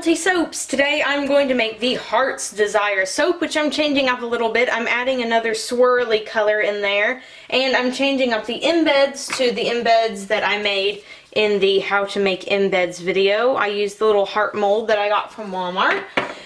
specialty soaps. Today I'm going to make the Heart's Desire soap, which I'm changing up a little bit. I'm adding another swirly color in there, and I'm changing up the embeds to the embeds that I made in the how to make embeds video. I used the little heart mold that I got from Walmart.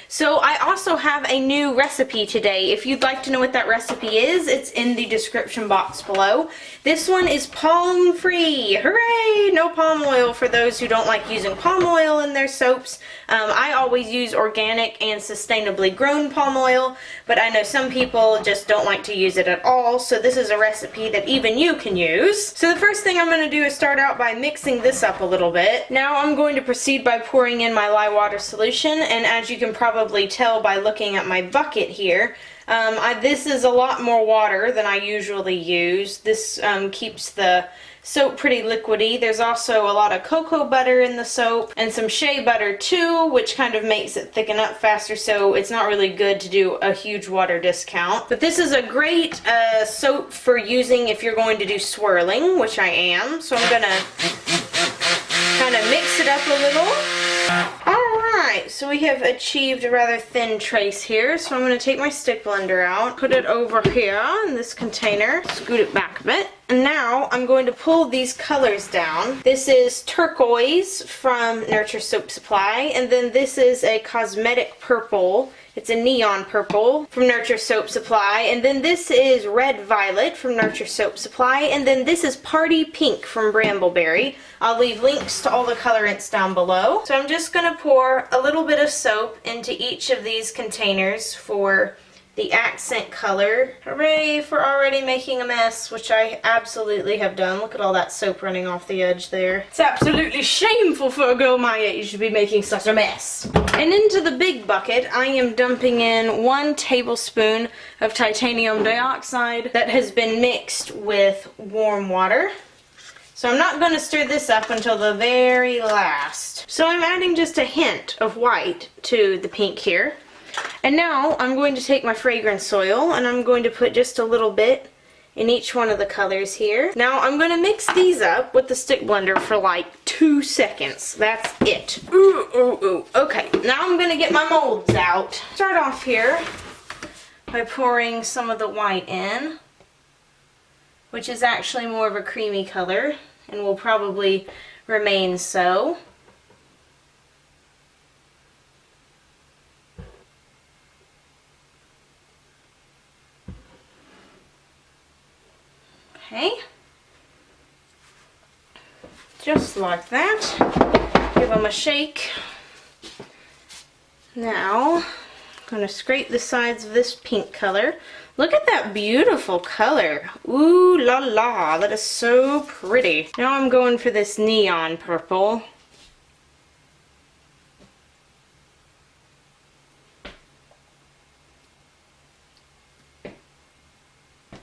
So I also have a new recipe today. If you'd like to know what that recipe is, it's in the description box below. This one is palm free. Hooray! No palm oil for those who don't like using palm oil in their soaps. I always use organic and sustainably grown palm oil, but I know some people just don't like to use it at all, so this is a recipe that even you can use. So the first thing I'm going to do is start out by mixing this up a little bit. Now I'm going to proceed by pouring in my lye water solution, and as you can probably tell by looking at my bucket here, this is a lot more water than I usually use. This keeps the soap pretty liquidy. There's also a lot of cocoa butter in the soap and some shea butter too, which kind of makes it thicken up faster, so it's not really good to do a huge water discount. But this is a great soap for using if you're going to do swirling, which I am. So I'm gonna kind of mix it up a little. Alright, so we have achieved a rather thin trace here, so I'm going to take my stick blender out, put it over here in this container, scoot it back a bit, and now I'm going to pull these colors down. This is turquoise from Nurture Soap Supply, and then this is a cosmetic purple. It's a neon purple from Nurture Soap Supply, and then this is red violet from Nurture Soap Supply, and then this is party pink from Brambleberry. I'll leave links to all the colorants down below. So I'm just going to pour a little bit of soap into each of these containers for the accent color. Hooray for already making a mess, which I absolutely have done. Look at all that soap running off the edge there. It's absolutely shameful for a girl my age to be making such a mess. And into the big bucket, I am dumping in 1 tablespoon of titanium dioxide that has been mixed with warm water. So I'm not going to stir this up until the very last. So I'm adding just a hint of white to the pink here. And now I'm going to take my fragrance oil and I'm going to put just a little bit in each one of the colors here. Now I'm going to mix these up with the stick blender for like 2 seconds. That's it. Ooh, ooh, ooh. Okay, now I'm going to get my molds out. Start off here by pouring some of the white in, which is actually more of a creamy color and will probably remain so. Okay, just like that. Give them a shake. Now, I'm going to scrape the sides of this pink color. Look at that beautiful color. Ooh la la, that is so pretty. Now I'm going for this neon purple.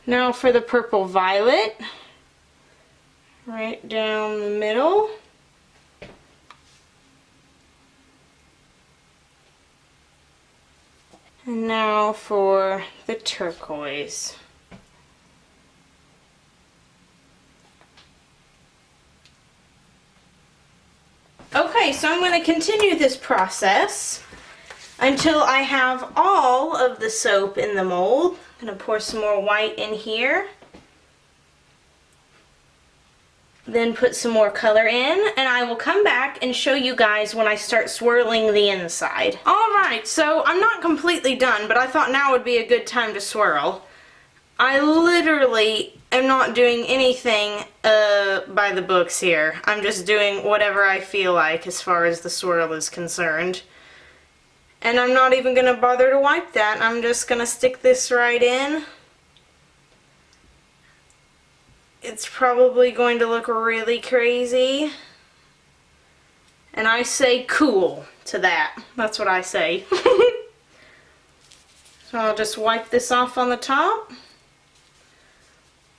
Now for the purple violet, right down the middle. And now for the turquoise. Okay, so I'm going to continue this process until I have all of the soap in the mold. I'm going to pour some more white in here. Then put some more color in, and I will come back and show you guys when I start swirling the inside. Alright, so I'm not completely done, but I thought now would be a good time to swirl. I literally am not doing anything by the books here. I'm just doing whatever I feel like as far as the swirl is concerned. And I'm not even going to bother to wipe that. I'm just going to stick this right in. It's probably going to look really crazy. And I say cool to that. That's what I say. So I'll just wipe this off on the top.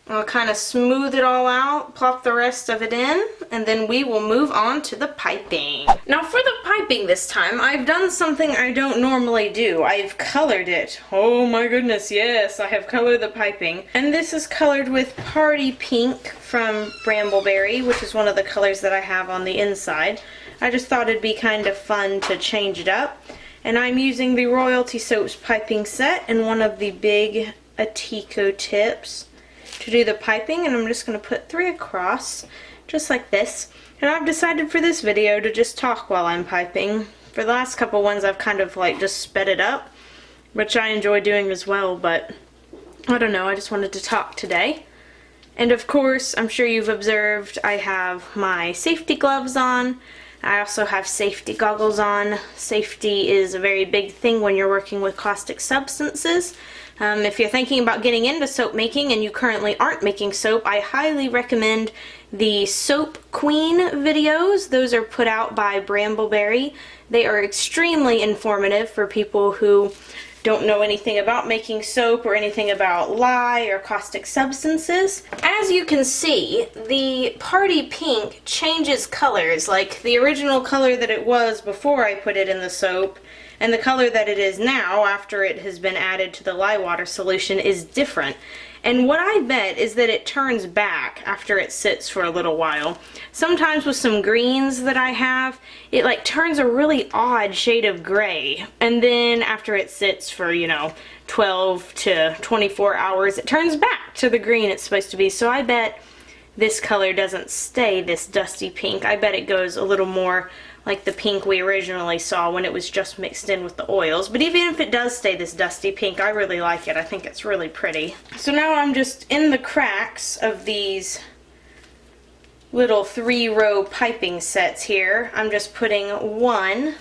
I'll kind of smooth it all out, plop the rest of it in, and then we will move on to the piping. Now for the piping this time, I've done something I don't normally do. I've colored it. Oh my goodness, yes, I have colored the piping. And this is colored with Party Pink from Brambleberry, which is one of the colors that I have on the inside. I just thought it'd be kind of fun to change it up. And I'm using the Royalty Soaps piping set and one of the big Atico tips to do the piping, and I'm just going to put 3 across, just like this. And I've decided for this video to just talk while I'm piping. For the last couple ones I've kind of like just sped it up, which I enjoy doing as well, but I don't know, I just wanted to talk today. And of course, I'm sure you've observed, I have my safety gloves on. I also have safety goggles on. Safety is a very big thing when you're working with caustic substances. If you're thinking about getting into soap making and you currently aren't making soap, I highly recommend the Soap Queen videos. Those are put out by Brambleberry. They are extremely informative for people who don't know anything about making soap or anything about lye or caustic substances. As you can see, the party pink changes colors, like the original color that it was before I put it in the soap and the color that it is now after it has been added to the lye water solution is different. And what I bet is that it turns back after it sits for a little while. Sometimes with some greens that I have, it like turns a really odd shade of gray. And then after it sits for, 12 to 24 hours, it turns back to the green it's supposed to be. So I bet this color doesn't stay this dusty pink. I bet it goes a little more like the pink we originally saw when it was just mixed in with the oils. But even if it does stay this dusty pink, I really like it. I think it's really pretty. So now I'm just in the cracks of these little 3-row piping sets here. I'm just putting 1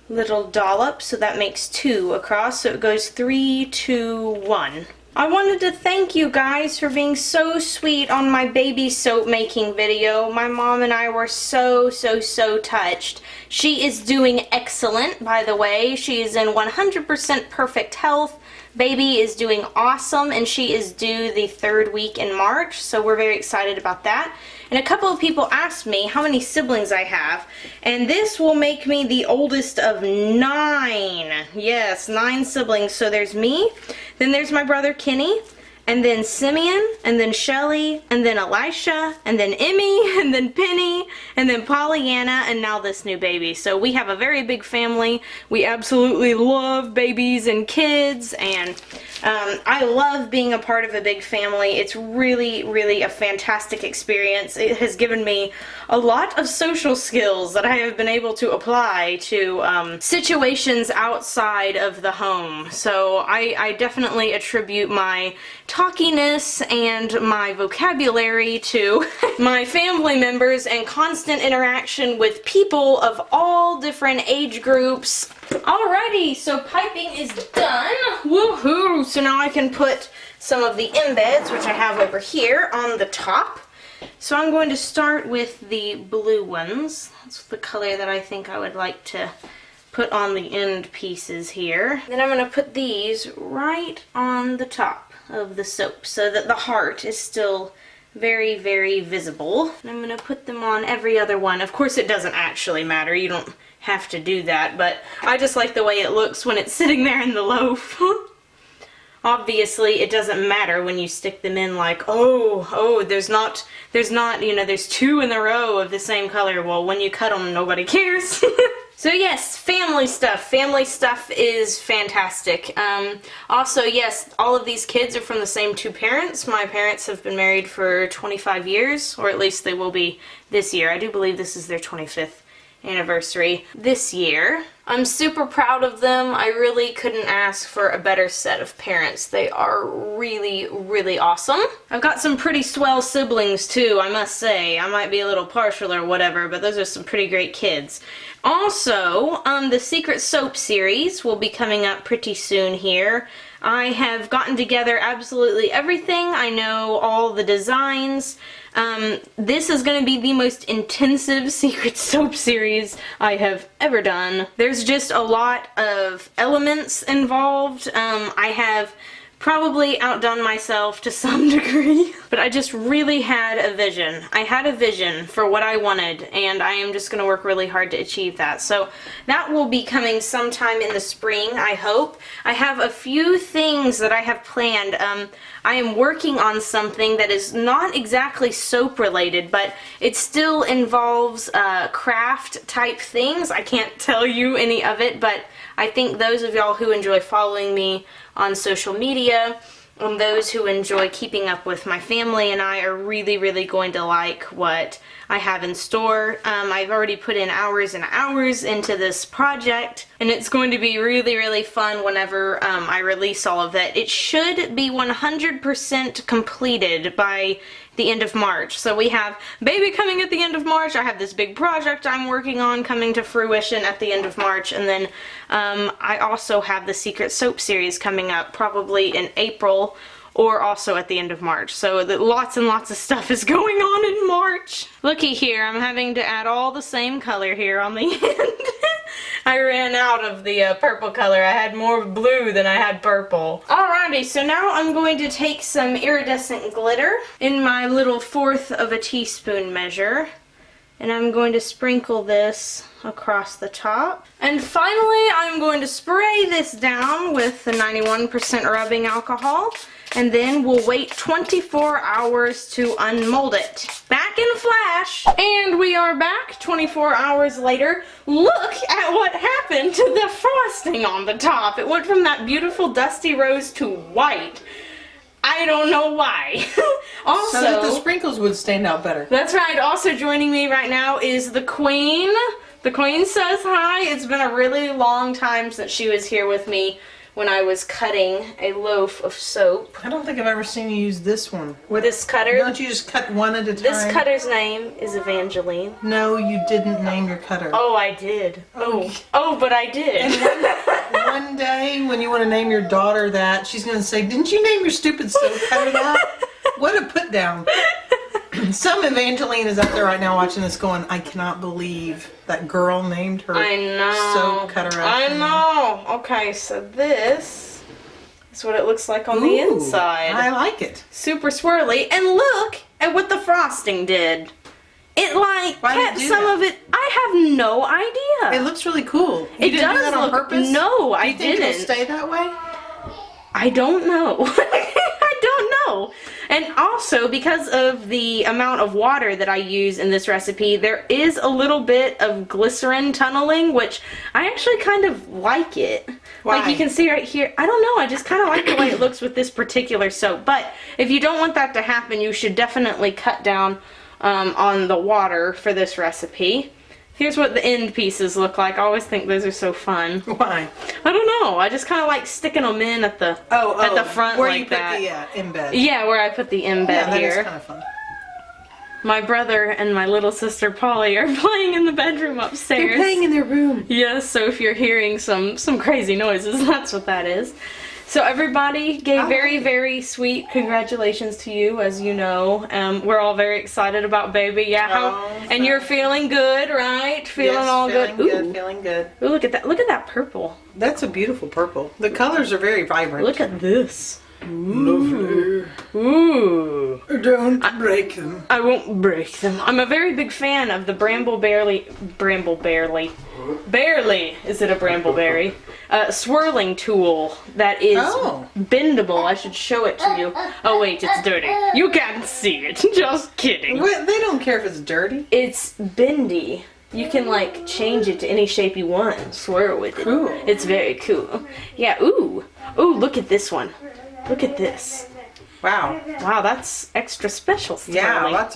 little dollop, so that makes 2 across, so it goes 3, 2, 1. I wanted to thank you guys for being so sweet on my baby soap making video. My mom and I were so touched. She is doing excellent, by the way. She is in 100% perfect health. Baby is doing awesome, and she is due the 3rd week in March, so we're very excited about that. And a couple of people asked me how many siblings I have, and this will make me the oldest of 9. Yes, 9 siblings. So there's me, then there's my brother Kenny, and then Simeon, and then Shelly, and then Elisha, and then Emmy, and then Penny, and then Pollyanna, and now this new baby. So we have a very big family. We absolutely love babies and kids, and I love being a part of a big family. It's really a fantastic experience. It has given me a lot of social skills that I have been able to apply to situations outside of the home. So I definitely attribute my talkiness and my vocabulary to my family members and constant interaction with people of all different age groups. Alrighty, so piping is done. Woohoo! So now I can put some of the embeds, which I have over here, on the top. So I'm going to start with the blue ones. That's the color that I think I would like to put on the end pieces here. Then I'm going to put these right on the top of the soap so that the heart is still very visible. And I'm going to put them on every other one. Of course it doesn't actually matter, you don't have to do that, but I just like the way it looks when it's sitting there in the loaf. Obviously it doesn't matter when you stick them in like, oh, there's not, there's 2 in a row of the same color. Well, when you cut them, nobody cares. So yes, family stuff. Family stuff is fantastic. Also, yes, all of these kids are from the same 2 parents. My parents have been married for 25 years, or at least they will be this year. I do believe this is their 25th anniversary this year. I'm super proud of them. I really couldn't ask for a better set of parents. They are really awesome. I've got some pretty swell siblings too, I must say. I might be a little partial or whatever, but those are some pretty great kids. Also, the Secret Soap series will be coming up pretty soon here. I have gotten together absolutely everything. I know all the designs. This is going to be the most intensive Secret Soap series I have ever done. There's just a lot of elements involved. I have probably outdone myself to some degree. But I just really had a vision. I had a vision for what I wanted, and I am just going to work really hard to achieve that. So that will be coming sometime in the spring, I hope. I have a few things that I have planned. I am working on something that is not exactly soap related, but it still involves craft type things. I can't tell you any of it, but I think those of y'all who enjoy following me on social media and those who enjoy keeping up with my family and I are really, really going to like what I have in store. I've already put in hours and hours into this project, and it's going to be really, really fun whenever I release all of that. It should be 100% completed by the end of March. So we have baby coming at the end of March. I have this big project I'm working on coming to fruition at the end of March, and then I also have the Secret Soap series coming up probably in April or also at the end of March. So lots and lots of stuff is going on in March. Looky here, I'm having to add all the same color here on the end. I ran out of the purple color. I had more blue than I had purple. Alrighty, so now I'm going to take some iridescent glitter in my little 1/4 of a teaspoon measure, and I'm going to sprinkle this across the top. And finally, I'm going to spray this down with the 91% rubbing alcohol, and then we'll wait 24 hours to unmold it. Back in a flash, and we are back 24 hours later. Look at what happened to the frosting on the top. It went from that beautiful dusty rose to white. I don't know why. Also, so that the sprinkles would stand out better. That's right. Also joining me right now is the Queen. The Queen says hi. It's been a really long time since she was here with me when I was cutting a loaf of soap. I don't think I've ever seen you use this one. With this cutter? Don't you just cut one at a time? This cutter's name is Evangeline. No, you didn't name your cutter. Oh, I did. Oh, but I did. And one day when you want to name your daughter that, she's going to say, didn't you name your stupid soap cutter that? What a put down. Some Evangeline is out there right now watching this going, I cannot believe that girl named her soap cutter. I know. Okay, so this is what it looks like on the inside. I like it. Super swirly. And look at what the frosting did. It like kept some of it. I have no idea. It looks really cool. You didn't do that on purpose? No, I didn't. Do you think it'll stay that way? I don't know. I don't know. And also, because of the amount of water that I use in this recipe, there is a little bit of glycerin tunneling, which I actually kind of like it. Why? Like you can see right here. I don't know. I just kind of like the way it looks with this particular soap. But if you don't want that to happen, you should definitely cut down on the water for this recipe. Here's what the end pieces look like. I always think those are so fun. Why? I don't know. I just kind of like sticking them in at the at the front where like that. Where you put the embed. Yeah, where I put the embed that here. Is kind of fun. My brother and my little sister Polly are playing in the bedroom upstairs. They're playing in their room. Yes, so if you're hearing some crazy noises, that's what that is. So everybody gave very, very sweet congratulations to you, as you know. We're all very excited about baby. Yeah, and you're feeling good, right? Feeling all good. Good. Feeling good. Ooh, look at that! Look at that purple. That's a beautiful purple. The colors are very vibrant. Look at this. Lovely. Ooh. Don't break them. I won't break them. I'm a very big fan of the Brambleberry. Barely is it a Brambleberry? Swirling tool that is bendable. I should show it to you. Oh wait, it's dirty. You can't see it. Just kidding. Wait, they don't care if it's dirty. It's bendy. You can like change it to any shape you want and swirl with it. Cool. It's very cool. Yeah, ooh, look at this one. Look at this. Wow. Wow, that's extra special styling. Yeah, lots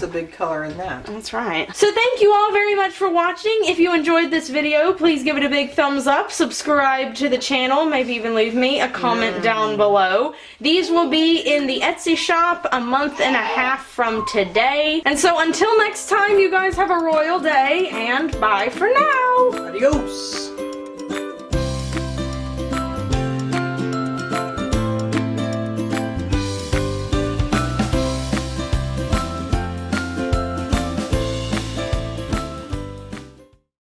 of big color in that. That's right. So thank you all very much for watching. If you enjoyed this video, please give it a big thumbs up, subscribe to the channel, maybe even leave me a comment down below. These will be in the Etsy shop a month and a half from today. And so until next time, you guys have a royal day, and bye for now. Adios.